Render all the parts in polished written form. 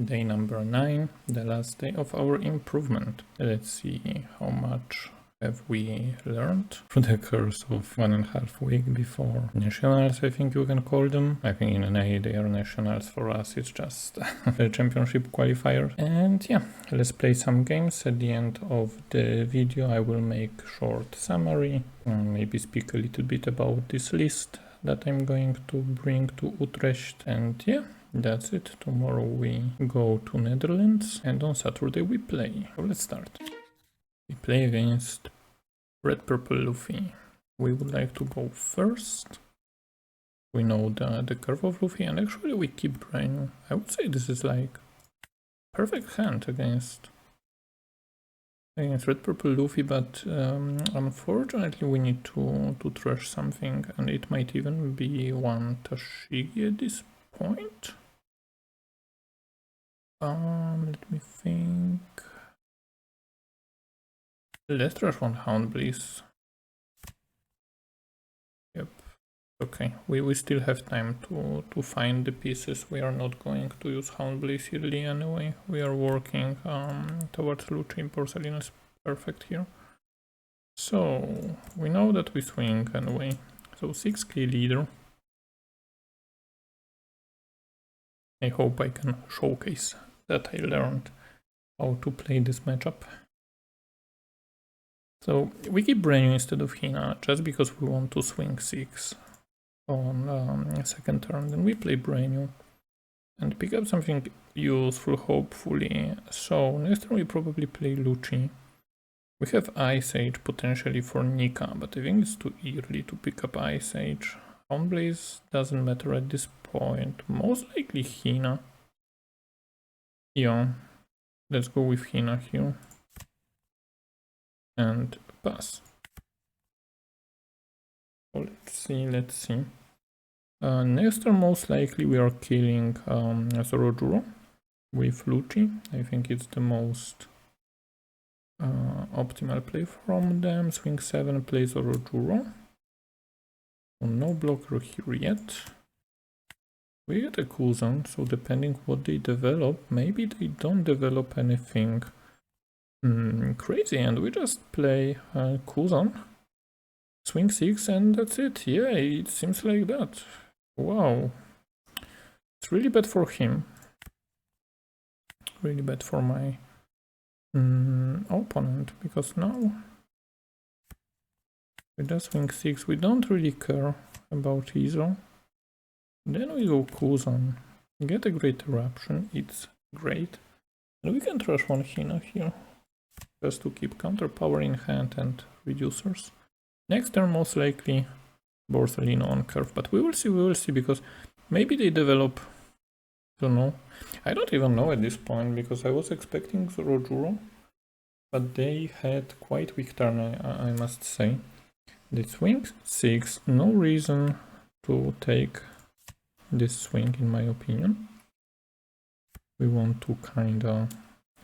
Day number 9, the last day of our improvement. Let's see how much have we learned through the course of 1.5 weeks before nationals, I think you can call them. I think in NA they are nationals, for us it's just a championship qualifier. And yeah, let's play some games. At the end of the video I will make short summary, maybe speak a little bit about this list that I'm going to bring to Utrecht, and yeah, that's it. Tomorrow we go to Netherlands and on Saturday we play. So let's start. We play against Red Purple Luffy. We would like to go first. We know the curve of Luffy, and actually we keep Brain. I would say this is like perfect hand against Red Purple Luffy, but unfortunately we need to trash something, and it might even be one Tashigi at this point. Let me think. Let's trash one Hound, please. Yep. Okay, we still have time to find the pieces. We are not going to use Hound Blaze early anyway. We are working towards Lucci. Porcelain is perfect here. So we know that we swing anyway. So 6k leader. I hope I can showcase that I learned how to play this matchup. So we keep Brain instead of Hina just because we want to swing 6 on second turn. Then we play Brainu and pick up something useful, hopefully. So next turn we probably play Lucci. We have Ice Age potentially for Nika, but I think it's too early to pick up Ice Age. Hound Blaze doesn't matter at this point. Most likely Hina. Yeah, let's go with Hina here. And pass. So let's see. Next turn most likely we are killing Zorojuro with Lucci. I think it's the most optimal play from them. Swing 7, play Zorojuro. So no blocker here yet. We get a cool zone, so depending what they develop, maybe they don't develop anything crazy, and we just play cool zone, swing 6, and that's it. Yeah, it seems like that. Wow, it's really bad for him, really bad for my opponent, because now we just swing 6. We don't really care about Izo. Then we go cool zone, get a great eruption. It's great, and we can trash one Hina here just to keep counter power in hand and reducers. Next turn most likely Borsalino on curve, but we will see, because maybe they develop, I don't know. I don't even know at this point, because I was expecting Zorojuro, but they had quite weak turn, I must say. They swing 6, no reason to take this swing in my opinion. We want to kinda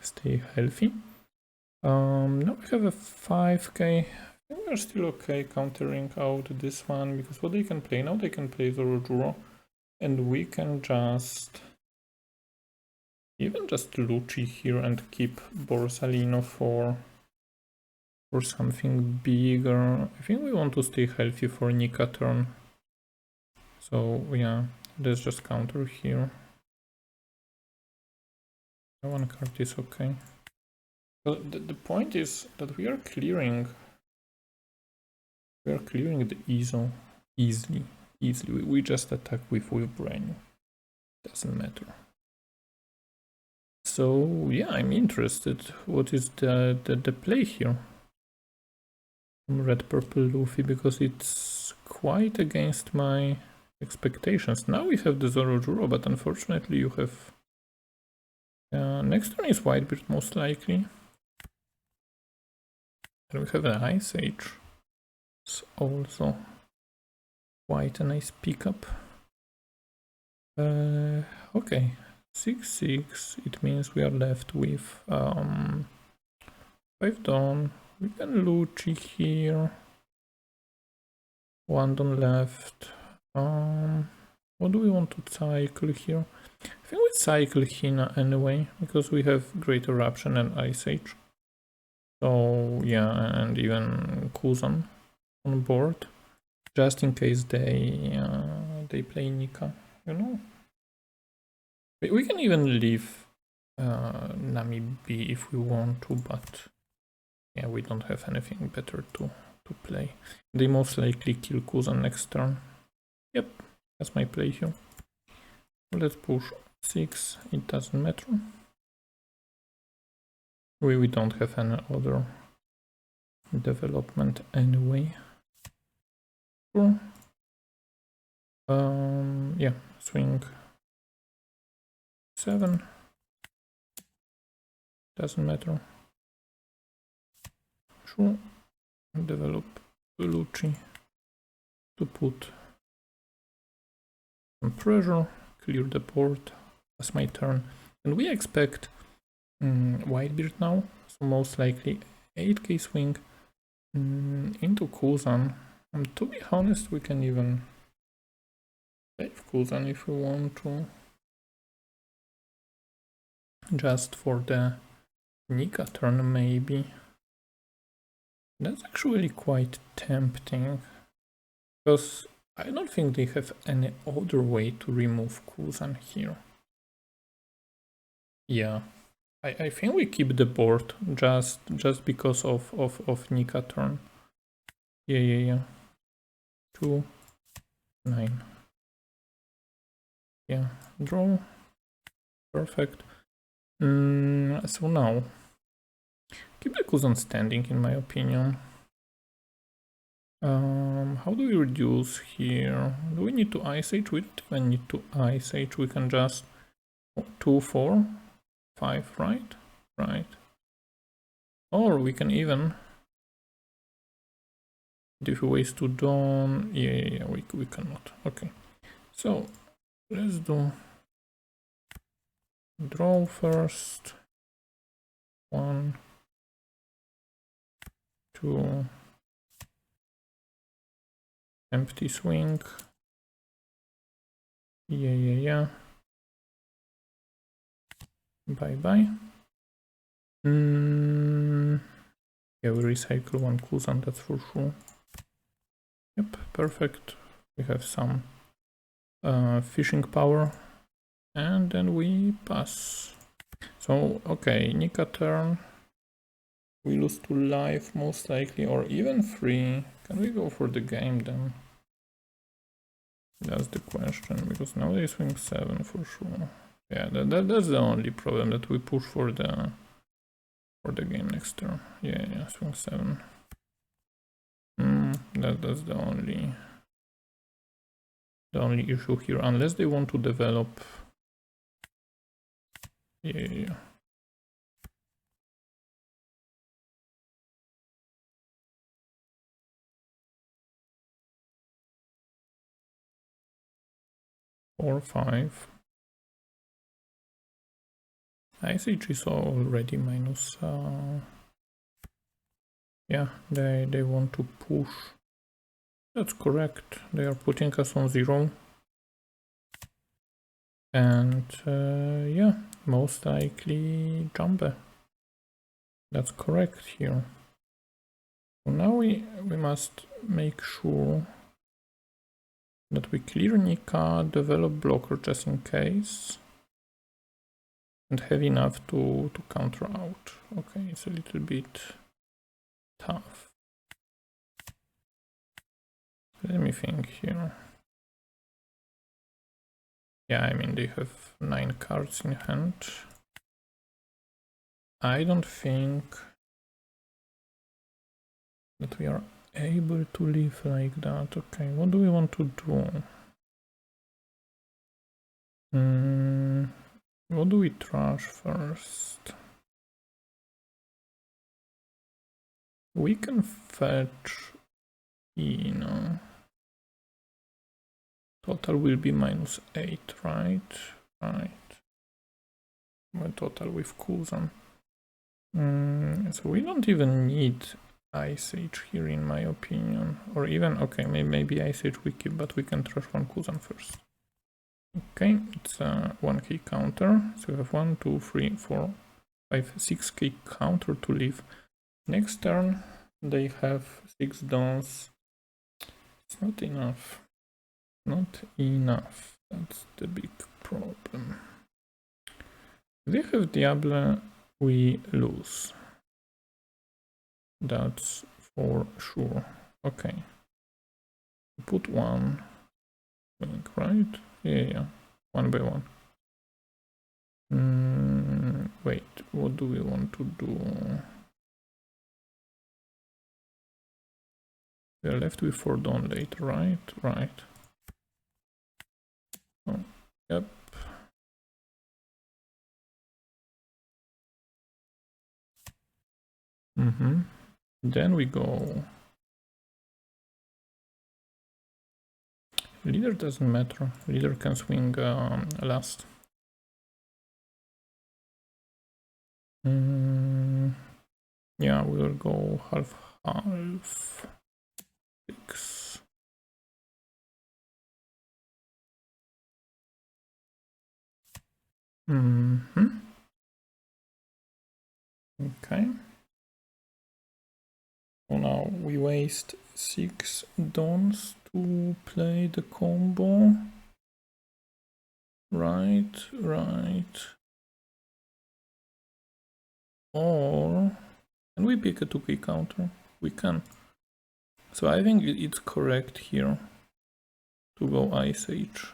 stay healthy. Now we have a 5k. We are still okay countering out this one, because what they can play now, they can play Zorojuro, and we can just even just Lucci here and keep Borsalino for something bigger. I think we want to stay healthy for Nika turn. So yeah, let's just counter here. One card is okay. So the point is that we are clearing the Izo easily. We just attack with Brain. Doesn't matter. So yeah, I'm interested. What is the play here from Red Purple Luffy, because it's quite against my expectations. Now we have the Zorojuro, but unfortunately you have next turn is Whitebeard most likely. And we have an Ice Age. It's also quite a nice pickup. Okay, 6/6. It means we are left with 5 down. We can Lucci here. 1 down left. What do we want to cycle here? I think we cycle Hina anyway, because we have Great Eruption and Ice Age. So yeah, and even Kuzan on board, just in case they play Nika, you know. We can even leave Nami B if we want to, but yeah, we don't have anything better to play. They most likely kill Kuzan next turn. Yep, that's my play here. Let's push 6, it doesn't matter. We don't have any other development anyway. Sure. Yeah, swing 7. Doesn't matter. Sure. Develop Lucci to put some pressure, clear the board. That's my turn. And we expect Whitebeard now, so most likely 8k swing into Kuzan. To be honest, we can even save Kuzan if we want to. Just for the Nika turn, maybe. That's actually quite tempting, because I don't think they have any other way to remove Kuzan here. Yeah, I think we keep the board just because of Nika turn. Yeah. 2, 9. Yeah, draw. Perfect. So now, keep the Kuzan standing, in my opinion. How do we reduce here? Do we need to Ice Age? We don't even need to Ice Age. We can just 2, 4, 5, right? Right. Or we can even different ways to dawn. Yeah, we cannot. Okay. So let's do draw first. 1, 2, empty swing. Yeah. Bye. Yeah, we recycle 1 Kuzan, that's for sure. Yep, perfect. We have some fishing power, and then we pass. So, okay, Nika turn. We lose 2 life, most likely, or even 3. Can we go for the game then? That's the question, because now they swing 7 for sure. Yeah, that's the only problem, that we push for the game next turn. Yeah, swing 7. That's the only issue here, unless they want to develop. Yeah. 4, 5. Ice Age is already minus. Yeah, they want to push. That's correct. They are putting us on 0. And yeah, most likely Jumbe. That's correct here. So now we must make sure that we clear Nika, develop blocker just in case, and have enough to counter out. Okay, it's a little bit tough. Let me think here. Yeah, I mean, they have 9 cards in hand. I don't think that we are able to live like that. Okay, what do we want to do? What do we trash first? We can fetch, you know. Total will be -8, right? Right. My total with Kuzan. So we don't even need Ice Age here, in my opinion. Or even, okay, maybe Ice Age we keep, but we can trash 1 Kuzan first. Okay, it's a 1k counter. So we have 1, 2, 3, 4, 5, 6k counter to leave. Next turn, they have 6 dons. It's not enough. Not enough. That's the big problem. If they have Diable, we lose. That's for sure. Okay. Put one. Right? Yeah. One by one. Wait, what do we want to do? We are left with 4 dawn later, right? Right. Oh, yep. Then we go. Leader doesn't matter. Leader can swing last. Yeah, we'll go half. 6. Okay. So now we waste 6 dons to play the combo. Right. Or can we pick a 2k counter? We can. So I think it's correct here to go Ice Age.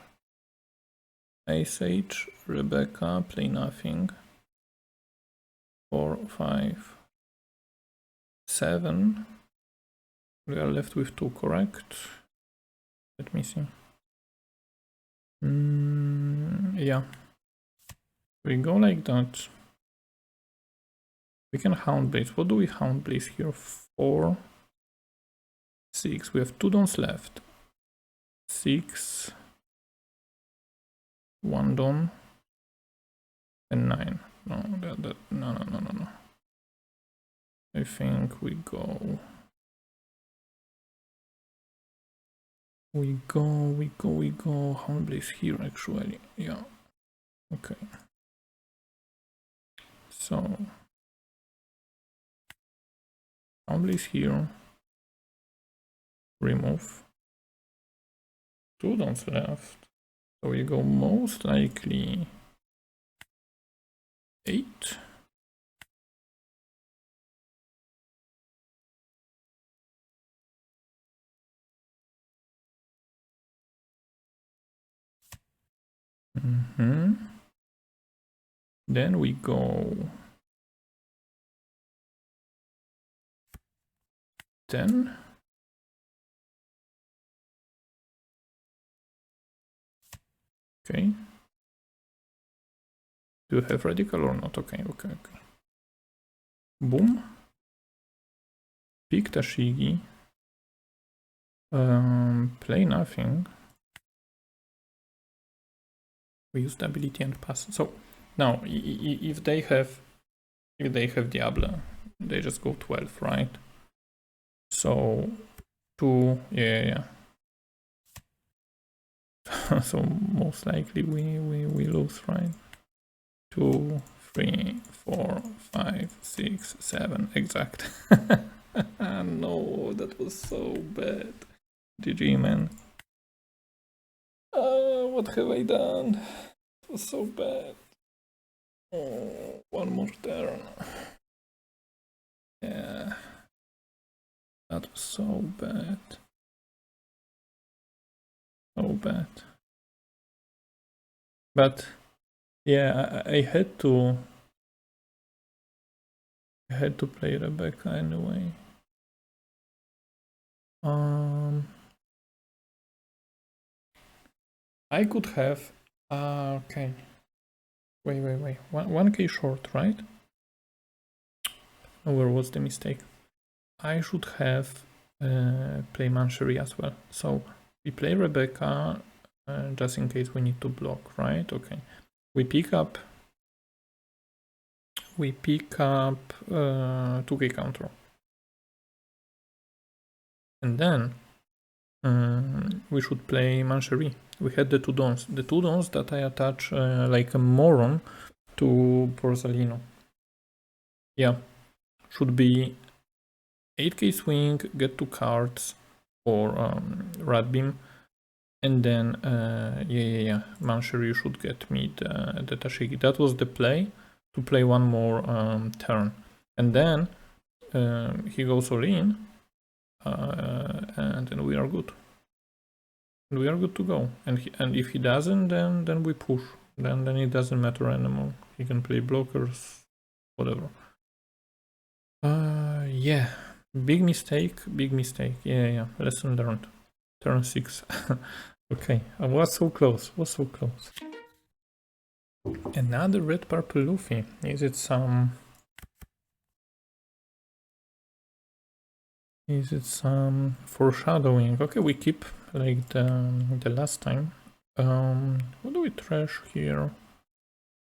Ice Age, Rebecca, play nothing. 4, 5, 7. We are left with 2, correct? Let me see. Yeah. We go like that. We can Hound Blaze. What do we Hound Blaze here? 4, 6. We have 2 dons left. 6, 1 don, and 9. No. I think we go. Hound Blaze here actually. Yeah. Okay. So Hound Blaze here. Remove. 2 dons left. So we go most likely 8. Then we go 10. Okay. Do you have radical or not? Okay. Boom. Pick Tashigi. Play nothing. We use the ability and pass. So now, if they have Diable, they just go 12, right? So 2, yeah. So most likely we lose, right? 2, 3, 4, 5, 6, 7, exact. No, that was so bad. GG, man. What have I done? It was so bad. Oh, one more turn. Yeah. That was so bad. So bad. But yeah, I had to play Rebecca anyway. I could have okay. Wait. 1k short, right? Oh, where was the mistake? I should have play Manchery as well. So we play Rebecca just in case we need to block, right? Okay. We pick up 2k counter. And then we should play Mancherie. We had the two dons that I attach like a moron to Borsalino. Yeah, should be 8k swing, get 2 cards for Rat Beam, and then Mancherie should get me the Tashigi. That was the play, to play one more turn, and then he goes all in, and then we are good. We are good to go. And if he doesn't, then we push. Then it doesn't matter anymore. He can play blockers, whatever. Yeah. Big mistake. Yeah. Lesson learned. Turn 6. Okay. I was so close. Another red purple Luffy. Is it some foreshadowing? Okay, we keep like the last time. What do we trash here?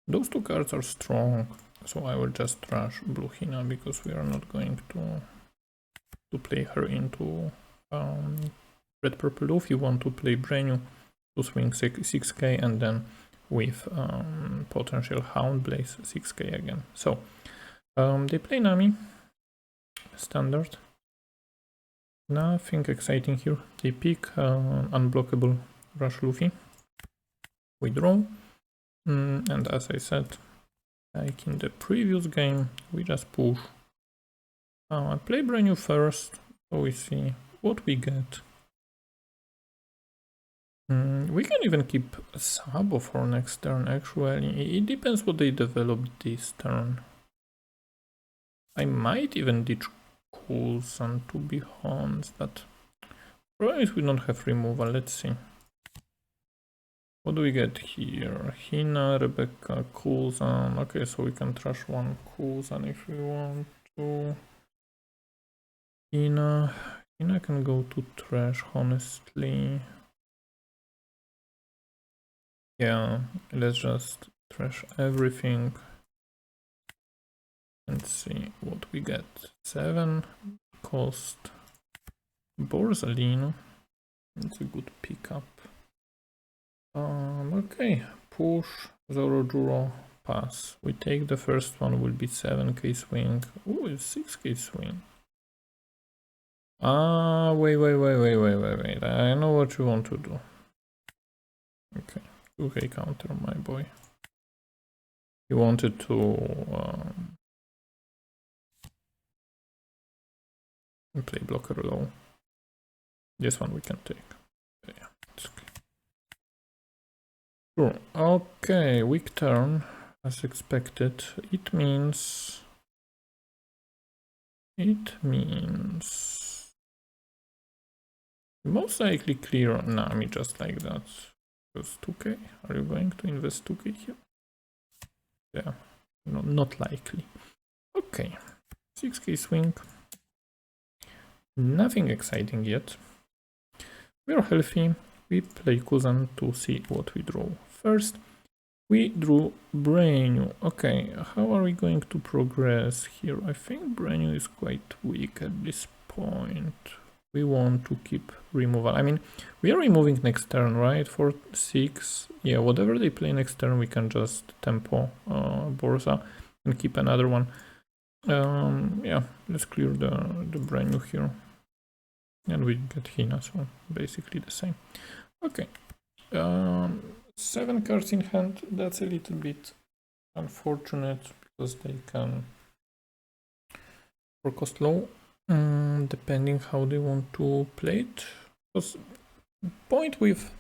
Those two cards are strong, so I will just trash Blue Hina because we are not going to play her into red purple. If you want to play Brenu to swing 6k and then with potential Hound Blaze 6k again. So they play Nami, standard. Nothing exciting here. They pick unblockable Rush Luffy. We draw. And as I said, like in the previous game, we just push. I play Brenu first, so we see what we get. We can even keep a Sabo for next turn, actually. It depends what they develop this turn. I might even ditch Coulson, to be honest, but probably we don't have removal. Let's see. What do we get here? Hina, Rebecca, Coulson. Okay, so we can trash one Coulson if we want to. Hina can go to trash, honestly. Yeah, let's just trash everything and see what we get. 7 cost Borsalino. It's a good pickup. Okay, push, Zorojuro, pass. We take the first one, will be 7k swing. Ooh, it's 6k swing. Wait. I know what you want to do. Okay, 2k counter, my boy. You wanted to play blocker low. This one we can take. Yeah, it's okay. Sure. Okay, weak turn, as expected. It means most likely clear Nami just like that. Because 2k, are you going to invest 2k here? Yeah, no, not likely. Okay, 6k swing. Nothing exciting yet. We are healthy. We play Kuzan to see what we draw. First, we drew Brenu. Okay, how are we going to progress here? I think Brenu is quite weak at this point. We want to keep removal. I mean, we are removing next turn, right? For 6. Yeah, whatever they play next turn, we can just tempo Borsa and keep another one. Yeah, let's clear the Brenu here. And we get Hina, so basically the same. Okay. 7 cards in hand, that's a little bit unfortunate because they can for cost low, depending how they want to play it. Because the point with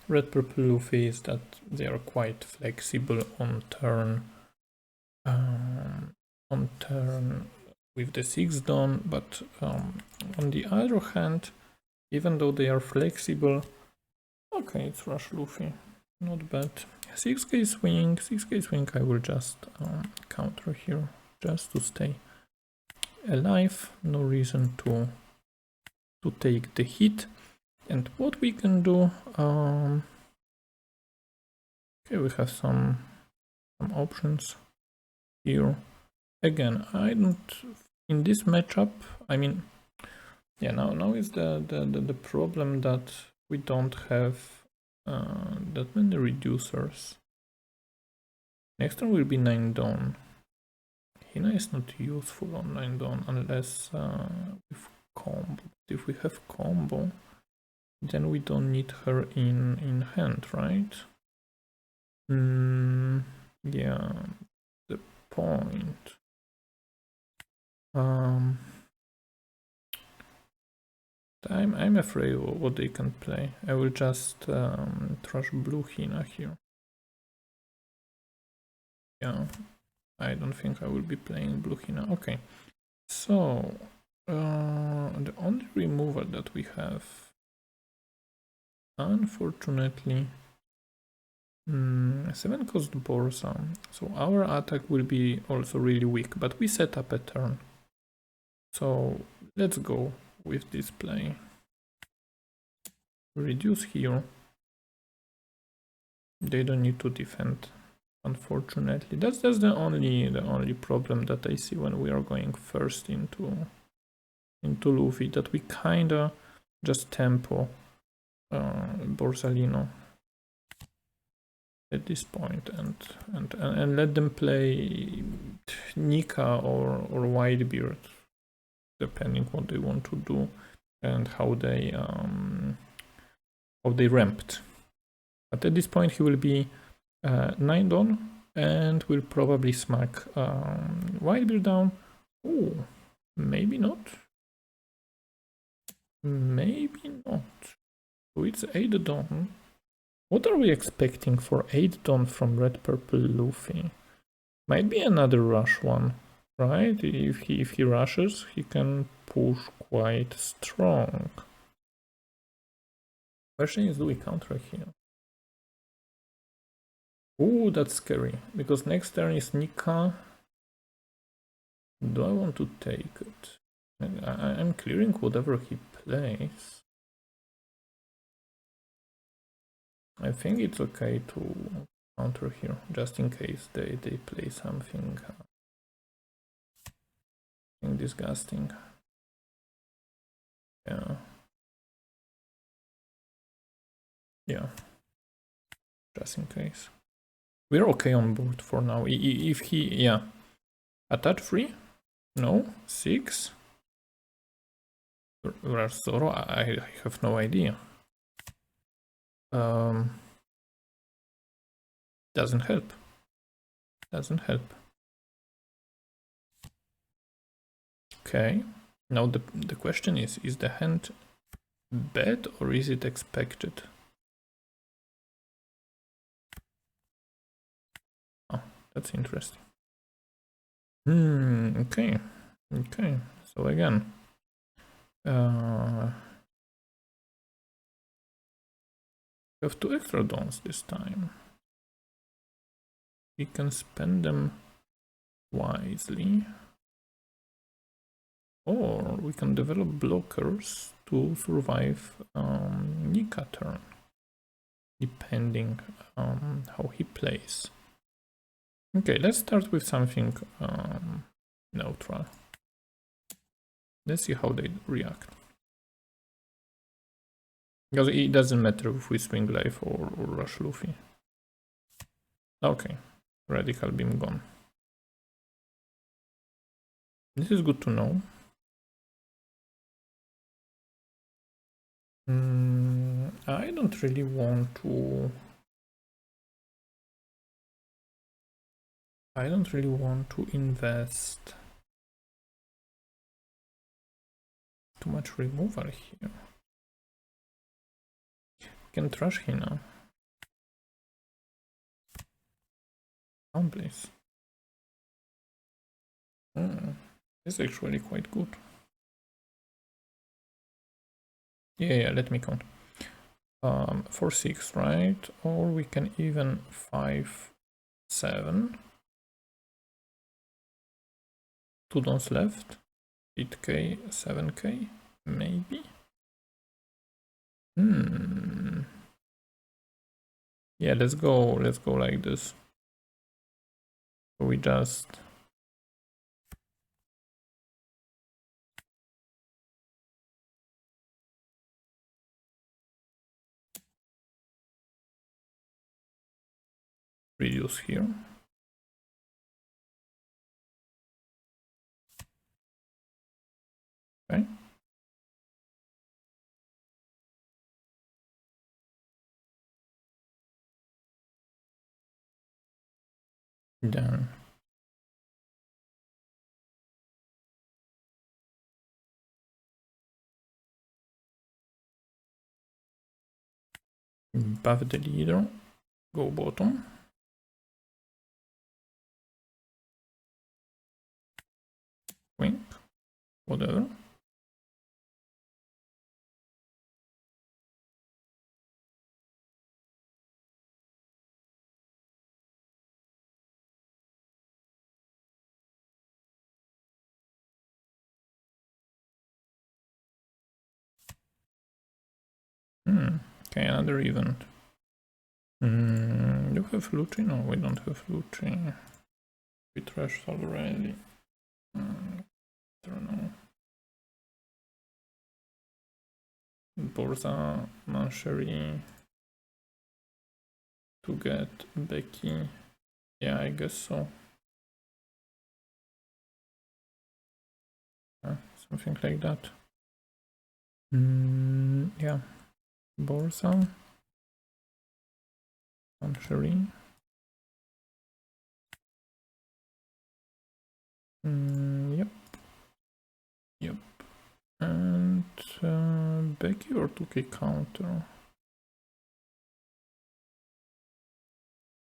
red purple Luffy is that they are quite flexible on turn with the 6 done, but on the other hand, even though they are flexible, okay, it's Rush Luffy. Not bad. 6k swing, I will just counter here, just to stay alive. No reason to take the hit. And what we can do, okay, we have some options here. Again, I don't, in this matchup, I mean, Yeah, now is the problem that we don't have that many reducers. Next turn will be 9 dawn. Hina is not useful on 9 dawn unless with combo. If we have combo, then we don't need her in hand, right? Yeah, the point. I'm afraid of what they can play. I will just trash blue Hina here. Yeah, I don't think I will be playing blue Hina. Okay, so the only removal that we have, unfortunately, 7 cost Borsa, so our attack will be also really weak, but we set up a turn. So let's go with this play. Reduce here. They don't need to defend, unfortunately. That's the only problem that I see when we are going first into Luffy, that we kinda just tempo Borsalino at this point and let them play Nika or Whitebeard, depending what they want to do and how they ramped. But at this point he will be 9 dawn and will probably smack Whitebeard down. Oh, maybe not. Maybe not. So it's 8 dawn. What are we expecting for 8 dawn from Red Purple Luffy? Might be another rush one, right? If he rushes, he can push quite strong. Question is, do we counter here? Ooh, that's scary, because next turn is Nika. Do I want to take it? I'm clearing whatever he plays. I think it's okay to counter here, just in case they play something disgusting. Yeah, just in case. We're okay on board for now. If he, yeah, attach 3, no, 6. Where's Zoro? I have no idea. Doesn't help. Doesn't help. Okay. Now the question is the hand bad or is it expected? Oh, that's interesting. Okay. Okay. So again, we have 2 extra dawns this time. We can spend them wisely, or we can develop blockers to survive Nika turn, depending on how he plays. Okay, let's start with something neutral. Let's see how they react. Because it doesn't matter if we swing life or rush Luffy. Okay, radical beam gone. This is good to know. I don't really want to. I don't really want to invest too much removal here. We can trash Hina. Down, please. This is actually quite good. Yeah, let me count. 4, 6, right? Or we can even 5, 7. 2 dawns left. 8k, 7k, maybe. Yeah, let's go like this. So we just reduce here. Okay. Then buff the leader, go bottom. Wing, whatever. Okay, another event. Do you have Lucci? No, we don't have Lucci. We trashed already. I don't know. Borza, Manchery to get Becky. Yeah, I guess so. Something like that. Yeah. Borza. Manchery. Yep. Yep. And Becky or 2k counter?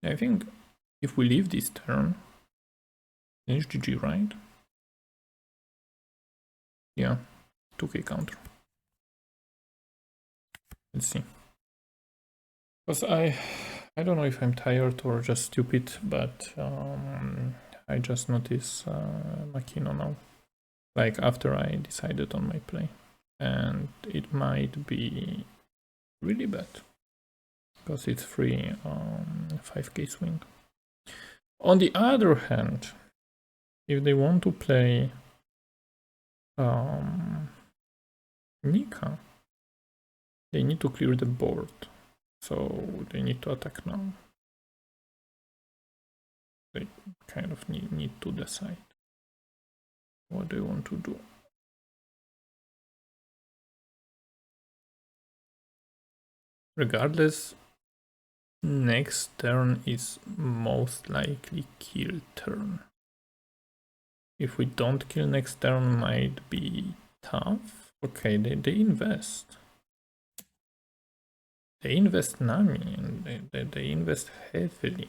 I think if we leave this turn, then it's GG, right? Yeah, 2k counter. Let's see. Because I don't know if I'm tired or just stupid, but I just noticed Makino now. Like after I decided on my play. And it might be really bad. Because it's free 5k swing. On the other hand, if they want to play Nika, they need to clear the board. So they need to attack now. They kind of need to decide what they want to do. Regardless, next turn is most likely kill turn. If we don't kill next turn, might be tough. Okay, they invest. They invest Nami and they invest heavily.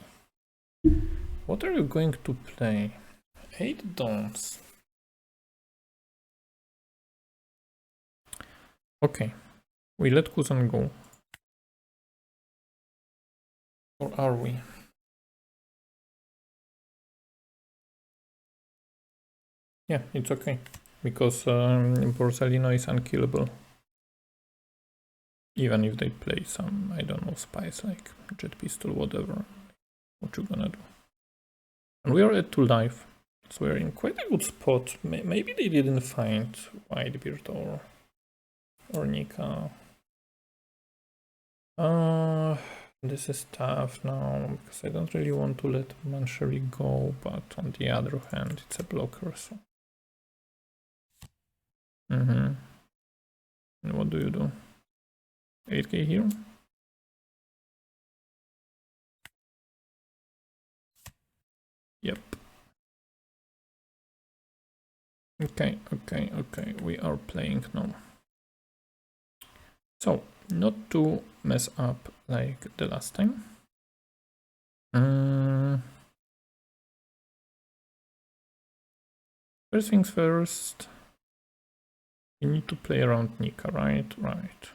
What are you going to play? 8 dons. Okay, we let Kuzan go. Or are we? Yeah, it's okay. Because Borsellino is unkillable. Even if they play some, I don't know, spies like Jet Pistol, whatever. What you gonna do? And we are at 2 life. So we're in quite a good spot. Maybe they didn't find Whitebeard or Nika. This is tough now, because I don't really want to let Manchery go, but on the other hand, it's a blocker, so... And what do you do? 8k here? Yep. Okay, we are playing now. So, not to mess up like the last time. First things first, we need to play around Nika, right? Right.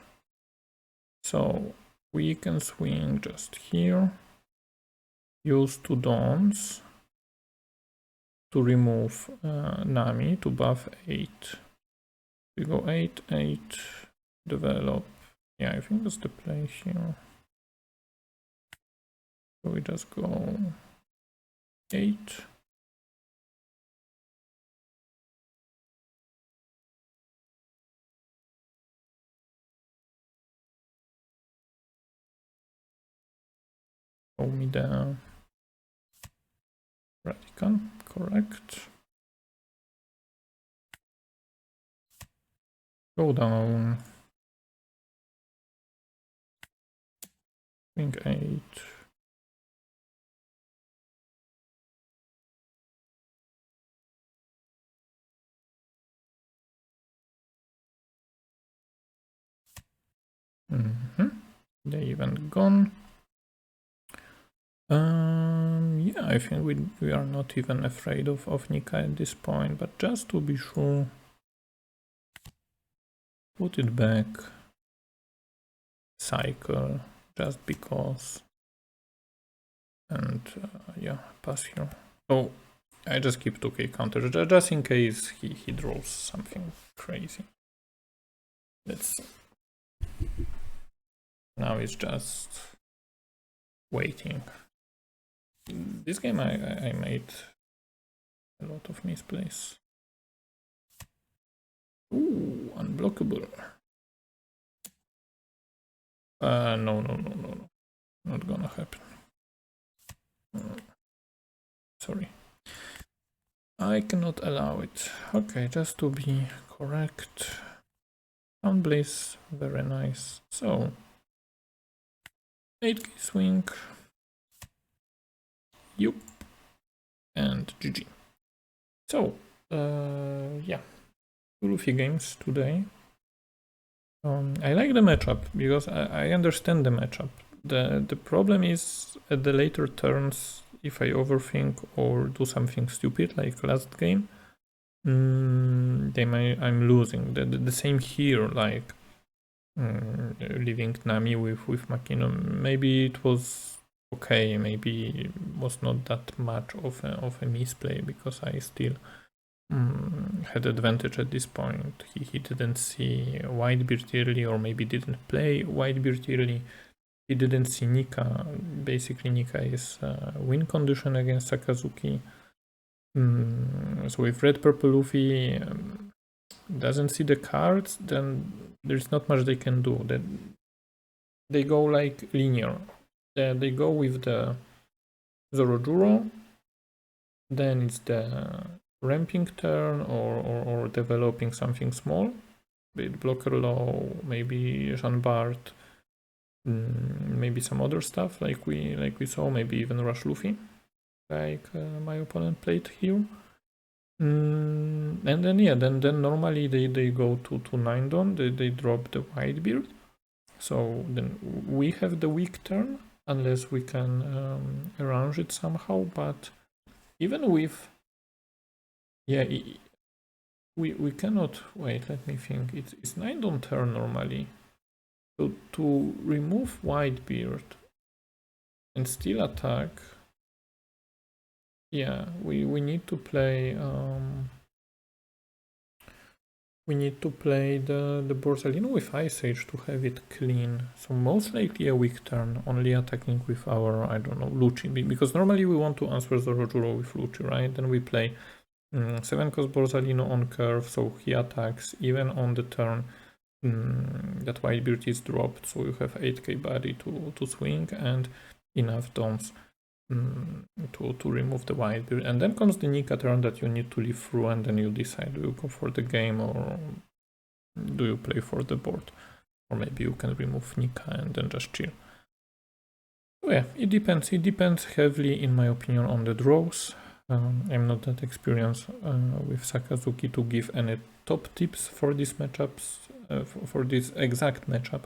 So, we can swing just here, use 2 dons to remove Nami to buff 8. We go 8, 8, develop. Yeah, I think that's the play here. So we just go 8. Show me the Raccoon, correct. Go down. King 8. The event gone. Yeah, I think we are not even afraid of Nika at this point, but just to be sure, put it back. Cycle, just because. And yeah, pass here. Oh, I just keep 2k counter, just in case he draws something crazy. Let's see. Now it's just waiting. This game I made a lot of misplays. Ooh, unblockable. No, not gonna happen. Sorry. I cannot allow it. Okay, just to be correct. Sound Blaze, very nice. So, 8k swing. Yup. And GG. So, yeah. 2 Luffy games today. I like the matchup because I understand the matchup. The problem is at the later turns, if I overthink or do something stupid like last game, then I'm losing. The same here, like leaving Nami with Makino. Maybe it was okay, maybe it was not that much of a misplay because I still had advantage at this point. He didn't see Whitebeard early, or maybe didn't play Whitebeard early. He didn't see Nika. Basically, Nika is win condition against Sakazuki. So if Red Purple Luffy doesn't see the cards, then there's not much they can do. They go like linear. They go with the Zorojuro, then it's the ramping turn or developing something small, be it Blocker Low, maybe Jean Bart, maybe some other stuff like we saw, maybe even Rush Luffy, like my opponent played here. And then yeah, then normally they go to 9 Dawn, they drop the Whitebeard. So then we have the weak turn unless we can arrange it somehow, but even with yeah, we cannot wait. Let me think. It's 9 Dawn turn normally. So to remove Whitebeard and still attack, yeah, we need to play the Borsalino with Ice Age to have it clean. So most likely a weak turn, only attacking with our, I don't know, Lucci, because normally we want to answer Zorojuro with Lucci, right? Then we play 7 cost Borsalino on curve, so he attacks even on the turn that Whitebeard is dropped, so you have 8k body to swing and enough dons to remove the Whitebeard. And then comes the Nika turn that you need to live through, and then you decide, do you go for the game or do you play for the board? Or maybe you can remove Nika and then just chill. So yeah, it depends. It depends heavily, in my opinion, on the draws. I'm not that experienced with Sakazuki to give any top tips for these matchups, for this exact matchup.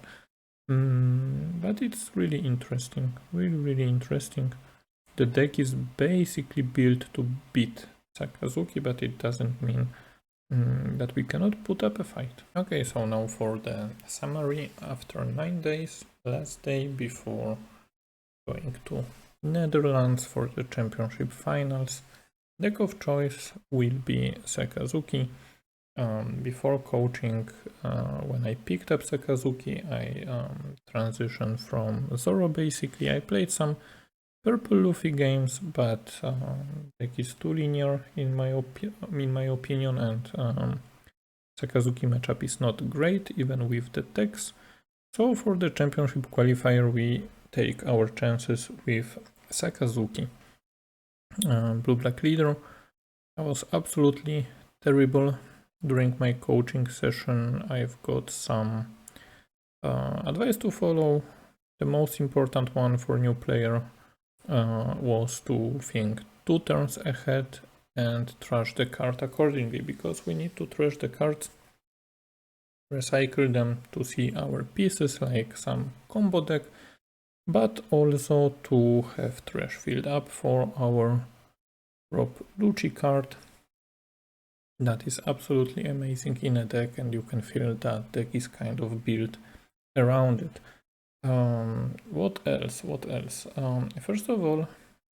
But it's really interesting, really interesting. The deck is basically built to beat Sakazuki, but it doesn't mean that we cannot put up a fight. Okay, so now for the summary after 9 days, last day before going to Netherlands for the championship finals. Deck of choice will be Sakazuki. Before coaching, when I picked up Sakazuki, I transitioned from Zoro basically. I played some Purple Luffy games, but deck is too linear in my opinion, and Sakazuki matchup is not great even with the decks. So for the championship qualifier, we take our chances with Sakazuki. blue-black leader. I was absolutely terrible during my coaching session. I've got some advice to follow. The most important one for new player was to think 2 turns ahead and trash the card accordingly, because we need to trash the cards, recycle them to see our pieces like some combo deck, but also to have trash filled up for our Rob Lucci card. That is absolutely amazing in a deck, and you can feel that deck is kind of built around it. What else? First of all,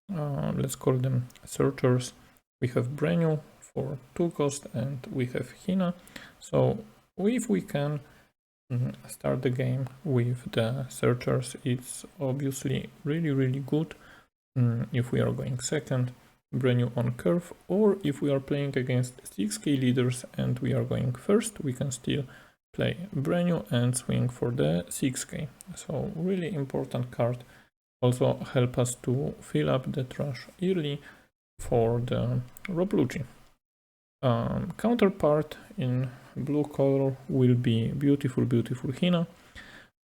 let's call them searchers. We have Brenu for 2 cost, and we have Hina. So if we can start the game with the searchers, it's obviously really good. If we are going second, Brenu on curve, or if we are playing against 6k leaders and we are going first, we can still play Brenu and swing for the 6k. So really important card. Also help us to fill up the trash early for the Rob Lucci. Counterpart in blue color will be beautiful Hina.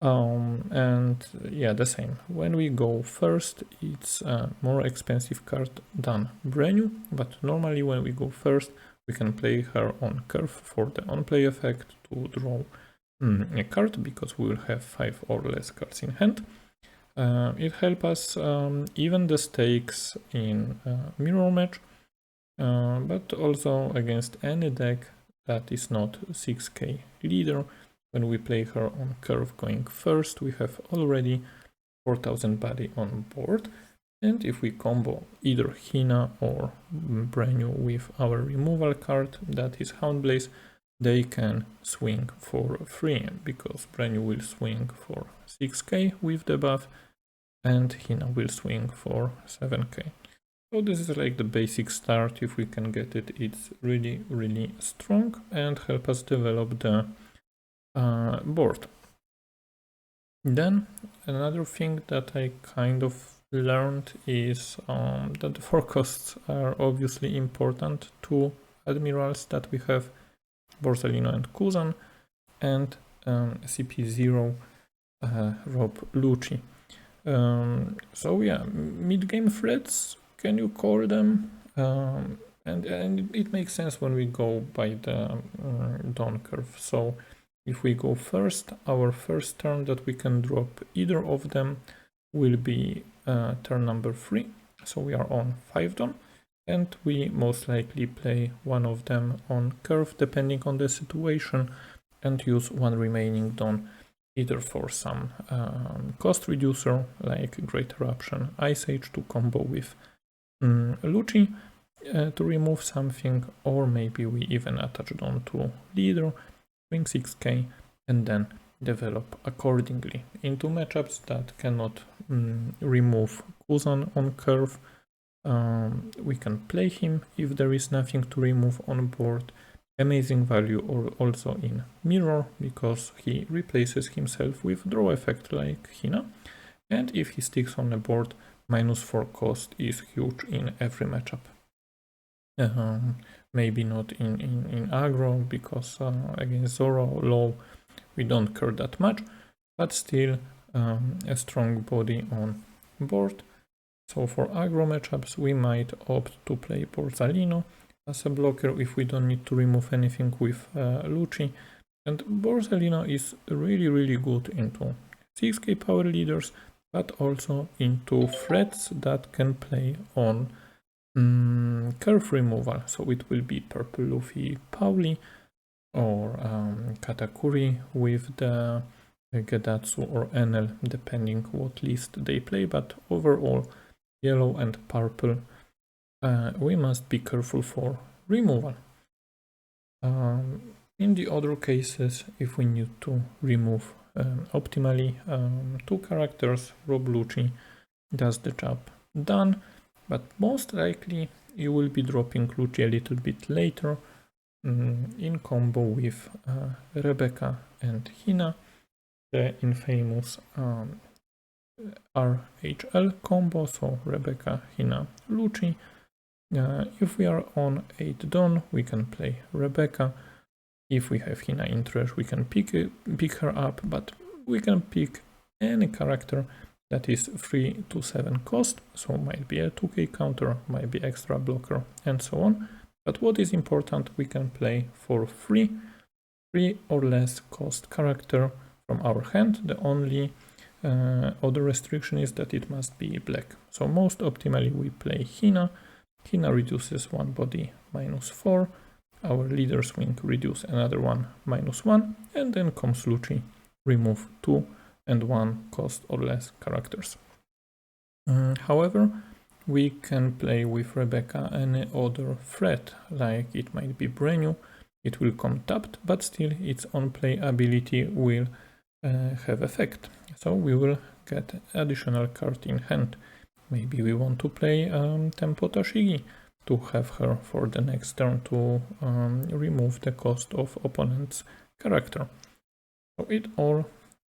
And yeah, the same. When we go first, it's a more expensive card than Brenu, but normally when we go first, we can play her on curve for the on-play effect to draw a card, because we will have 5 or less cards in hand. It helps us even the stakes in mirror match, but also against any deck that is not 6k leader. When we play her on curve going first, we have already 4000 body on board, and if we combo either Hina or Brenu with our removal card, that is Houndblaze, they can swing for free, because Brenu will swing for 6k with the buff and Hina will swing for 7k. So this is like the basic start. If we can get it, it's really strong and help us develop the board. Then another thing that I kind of learned is that the forecasts are obviously important to admirals that we have, Borsalino and Kuzan, and CP0 Rob Lucci. So yeah, mid-game threats, can you call them? And it makes sense when we go by the Dawn curve. So if we go first, our first turn that we can drop either of them will be turn number 3. So we are on 5 Dawn, and we most likely play one of them on curve depending on the situation, and use one remaining Dawn either for some cost reducer like Great Eruption, Ice Age to combo with Lucci to remove something, or maybe we even attach Dawn to leader, swing 6k, and then develop accordingly into matchups that cannot remove Kuzan on curve. We can play him if there is nothing to remove on board. Amazing value or also in mirror, because he replaces himself with draw effect like Hina, and if he sticks on the board, -4 cost is huge in every matchup. Maybe not in aggro, because against Zoro low we don't care that much, but still a strong body on board. So for aggro matchups we might opt to play Borsalino as a blocker if we don't need to remove anything with Lucci. And Borsalino is really good into 6k power leaders, but also into threats that can play on curve removal. So it will be Purple Luffy Pauli, or Katakuri with the Gedatsu or Enel, depending what list they play, but overall yellow and purple we must be careful for removal. In the other cases, if we need to remove optimally 2 characters, Rob Lucci does the job done, but most likely you will be dropping Lucci a little bit later in combo with Rebecca and Hina, the infamous RHL combo, so Rebecca, Hina, Lucci, If we are on 8 Dawn, we can play Rebecca. If we have Hina in trash, we can pick her up, but we can pick any character that is 3 to 7 cost, so might be a 2k counter, might be extra blocker, and so on. But what is important, we can play for free 3 or less cost character from our hand. The only other restriction is that it must be black. So most optimally we play Hina. Hina reduces one body -4. Our leader's wing reduce another one -1, and then comes Lucci, remove 2 and 1 cost or less characters. However, we can play with Rebecca any other threat, like it might be brand new, it will come tapped, but still its on play ability will have effect. So we will get additional card in hand. Maybe we want to play Tempo Tashigi to have her for the next turn to remove the cost of opponent's character. So it all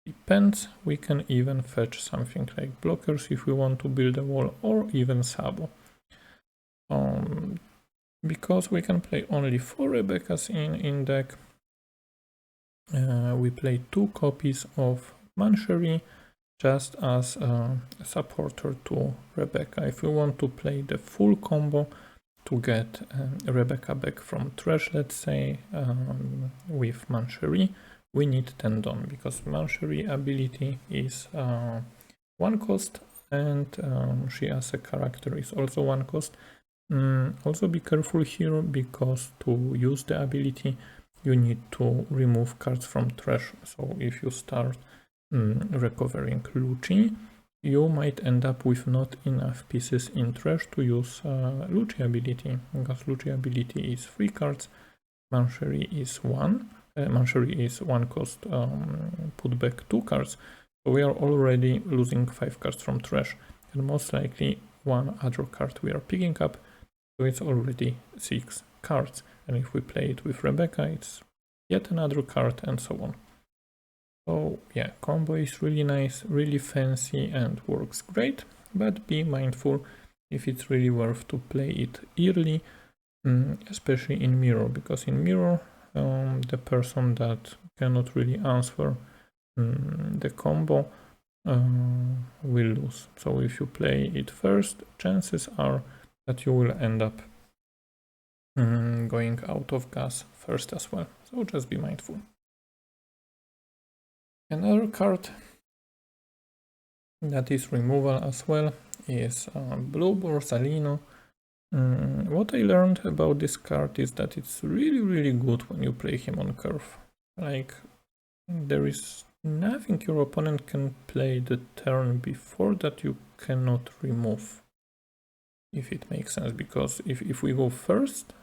depends. We can even fetch something like blockers if we want to build a wall, or even Sabo. Because we can play only 4 Rebeccas in deck, we play 2 copies of Manchery just as a supporter to Rebecca. If we want to play the full combo to get Rebecca back from trash, let's say, with Manchery, we need 10 Dawn, because Manchery ability is 1 cost, and she as a character is also 1 cost. Also be careful here, because to use the ability you need to remove cards from trash. So if you start recovering Lucci, you might end up with not enough pieces in trash to use Lucci ability, because Lucci ability is 3 cards, Manchery is 1. Manchery is 1 cost, put back 2 cards, so we are already losing 5 cards from trash, and most likely 1 other card we are picking up, so it's already 6 cards, and if we play it with Rebecca, it's yet another card, and so on. So yeah, combo is really nice, really fancy, and works great, but be mindful if it's really worth to play it early, especially in mirror, because in mirror the person that cannot really answer the combo will lose. So if you play it first, chances are that you will end up going out of gas first as well. So just be mindful. Another card that is removal as well is Blue Borsalino. What I learned about this card is that it's really good when you play him on curve. Like, there is nothing your opponent can play the turn before that you cannot remove, if it makes sense, because if we go first,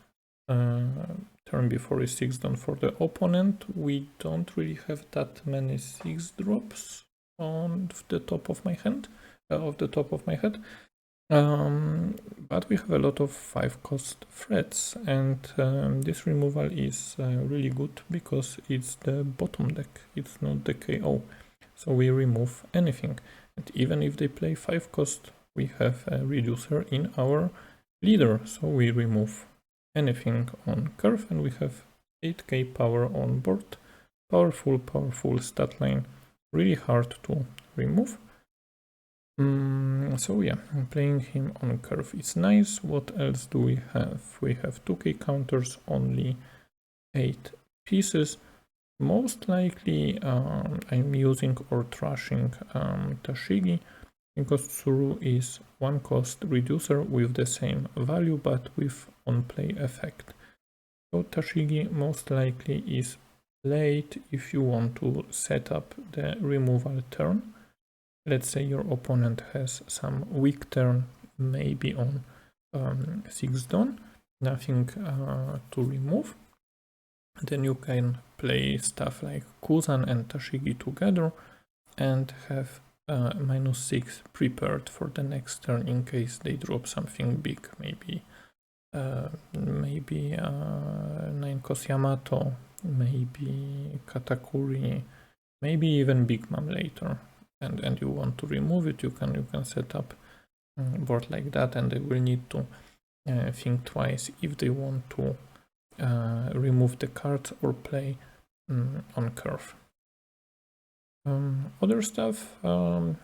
turn before is 6 Dawn for the opponent, we don't really have that many 6 drops on the top of my hand, but we have a lot of 5 cost threats, and this removal is really good because it's the bottom deck, it's not the KO, so we remove anything, and even if they play 5 cost, we have a reducer in our leader, so we remove anything on curve, and we have 8k power on board. Powerful stat line, really hard to remove. So yeah, playing him on curve is nice. What else do we have? We have 2k counters, only 8 pieces. Most likely I'm using or trashing Tashigi, because Tsuru is 1 cost reducer with the same value but with on play effect. So Tashigi most likely is played if you want to set up the removal turn. Let's say your opponent has some weak turn, maybe on 6 Dawn, nothing to remove. Then you can play stuff like Kuzan and Tashigi together and have -6 prepared for the next turn in case they drop something big, maybe 9 cost Yamato, maybe Katakuri, maybe even Big Mom later, and you want to remove it, you can set up board like that, and they will need to think twice if they want to remove the cards or play on curve. Other stuff, Hound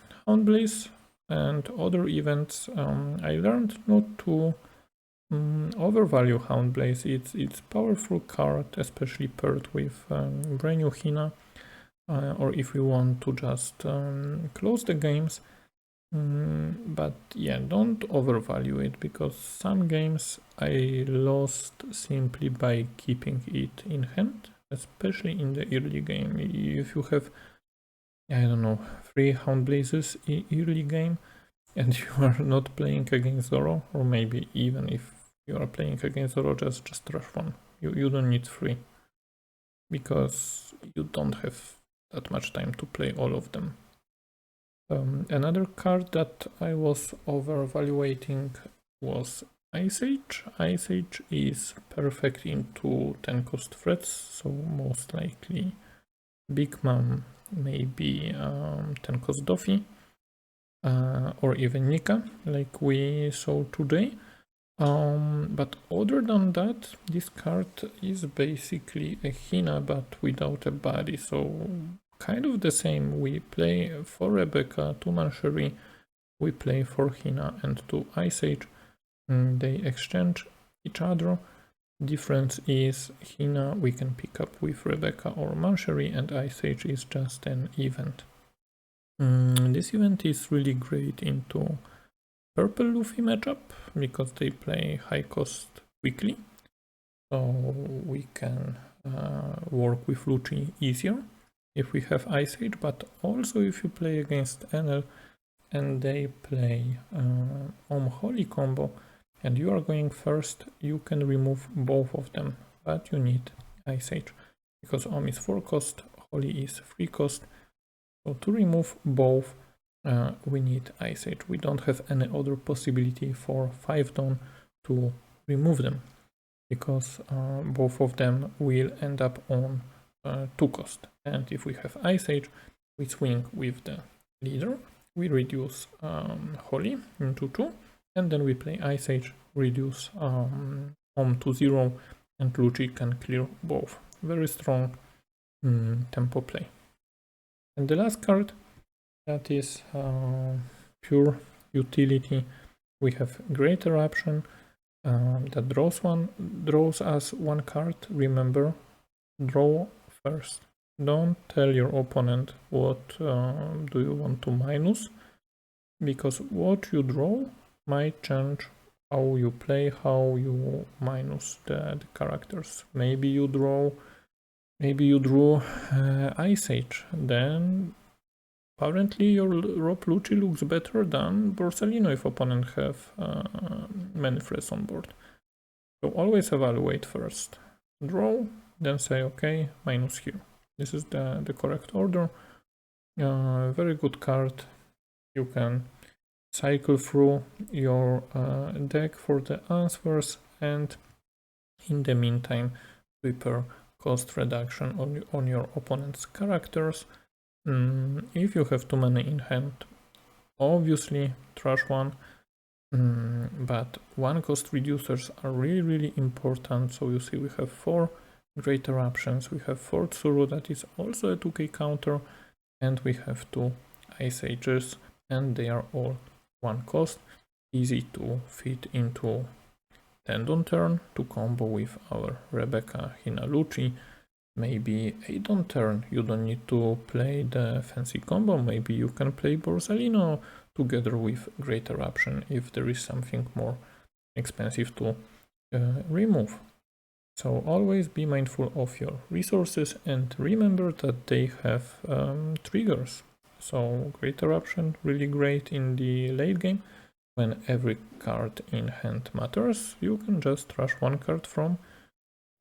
Blaze and other events, I learned not to overvalue Hound Blaze. It's powerful card, especially paired with brand new Hina, or if you want to just close the games. But yeah, don't overvalue it, because some games I lost simply by keeping it in hand, especially in the early game. If you have, I don't know, 3 Hound Blazes in early game and you are not playing against Zoro, or maybe even if you are playing against Zoro, just rush one. You don't need 3, because you don't have that much time to play all of them. Another card that I was overvaluating was Ice Age. Ice Age is perfect into 10 cost threats, so most likely Big Mom, maybe 10 cost Doffy, or even Nika, like we saw today. But other than that, this card is basically a Hina but without a body, so kind of the same. We play for Rebecca, 2 Manchery, we play for Hina and 2 Ice Age. They exchange each other. Difference is Hina we can pick up with Rebecca or Manchery, and Ice Age is just an event. This event is really great into Purple Luffy matchup, because they play high cost quickly, so we can work with Lucci easier if we have Ice Age, but also if you play against NL and they play Holy combo and you are going first, you can remove both of them, but you need Ice Age, because is 4 cost, Holy is 3 cost, so to remove both we need Ice Age. We don't have any other possibility for 5 Dawn to remove them, because both of them will end up on 2 cost, and if we have Ice Age, we swing with the leader, we reduce Holy into 2, and then we play Ice Age, reduce to 0, and Lucci can clear both. Very strong tempo play. And the last card, that is pure utility. We have Great Eruption that draws us 1 card. Remember, draw first. Don't tell your opponent what do you want to minus, because what you draw might change how you play, how you minus the characters. Maybe you drew Ice Age, then apparently your Rob Lucci looks better than Borsalino if opponent have many threats on board. So always evaluate first. Draw, then say okay, minus here. This is the correct order. Very good card. You can cycle through your deck for the answers, and in the meantime prepare cost reduction on your opponent's characters. If you have too many in hand, obviously trash one, but 1 cost reducers are really important. So you see we have 4 Great Eruptions, we have 4 Tsuru, that is also a 2k counter, and we have 2 Ice Ages, and they are all 1 cost, easy to fit into Tendon turn to combo with our Rebecca Hina Lucci. Maybe 8 on turn, you don't need to play the fancy combo, maybe you can play Borsalino together with Great Eruption if there is something more expensive to remove. So always be mindful of your resources and remember that they have triggers. So Great Eruption, really great in the late game. When every card in hand matters, you can just rush 1 card from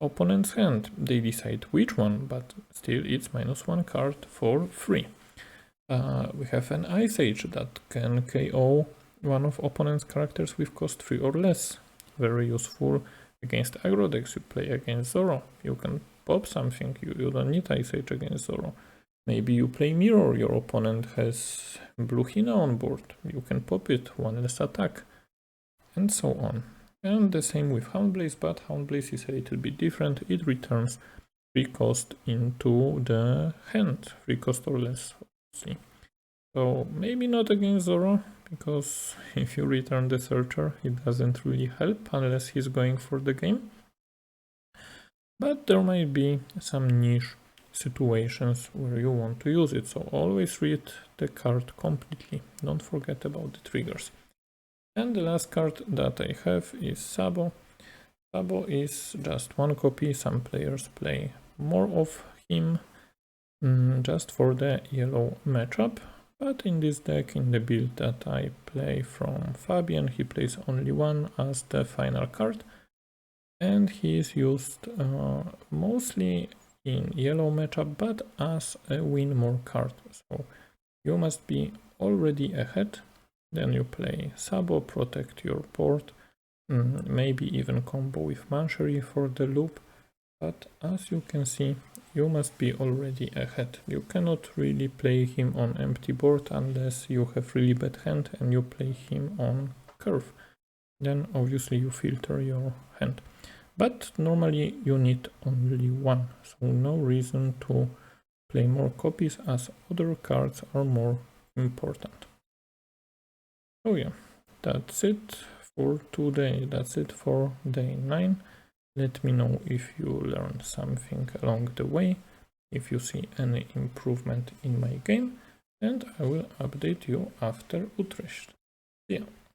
opponent's hand. They decide which one, but still it's -1 card for free. We have an Ice Age that can KO one of opponent's characters with cost 3 or less. Very useful against aggro decks. You play against Zoro, you can pop something, you don't need Ice Age against Zoro. Maybe you play Mirror, your opponent has Blue Hina on board, you can pop it, 1 less attack, and so on. And the same with Houndblaze, but Houndblaze is a little bit different. It returns 3 cost into the hand, 3 cost or less. See. So maybe not against Zoro, because if you return the Searcher, it doesn't really help unless he's going for the game. But there might be some niche situations where you want to use it, so always read the card completely. Don't forget about the triggers. And the last card that I have is Sabo. Sabo is just 1 copy. Some players play more of him just for the yellow matchup. But in this deck, in the build that I play from Fabian, he plays only 1 as the final card. And he is used mostly in yellow matchup, but as a win more card. So you must be already ahead. Then you play Sabo, protect your board, maybe even combo with Manchery for the loop. But as you can see, you must be already ahead. You cannot really play him on empty board unless you have really bad hand and you play him on curve. Then obviously you filter your hand. But normally you need only 1, so no reason to play more copies as other cards are more important. So yeah, that's it for today. That's it for day 9. Let me know if you learned something along the way, if you see any improvement in my game, and I will update you after Utrecht. See ya.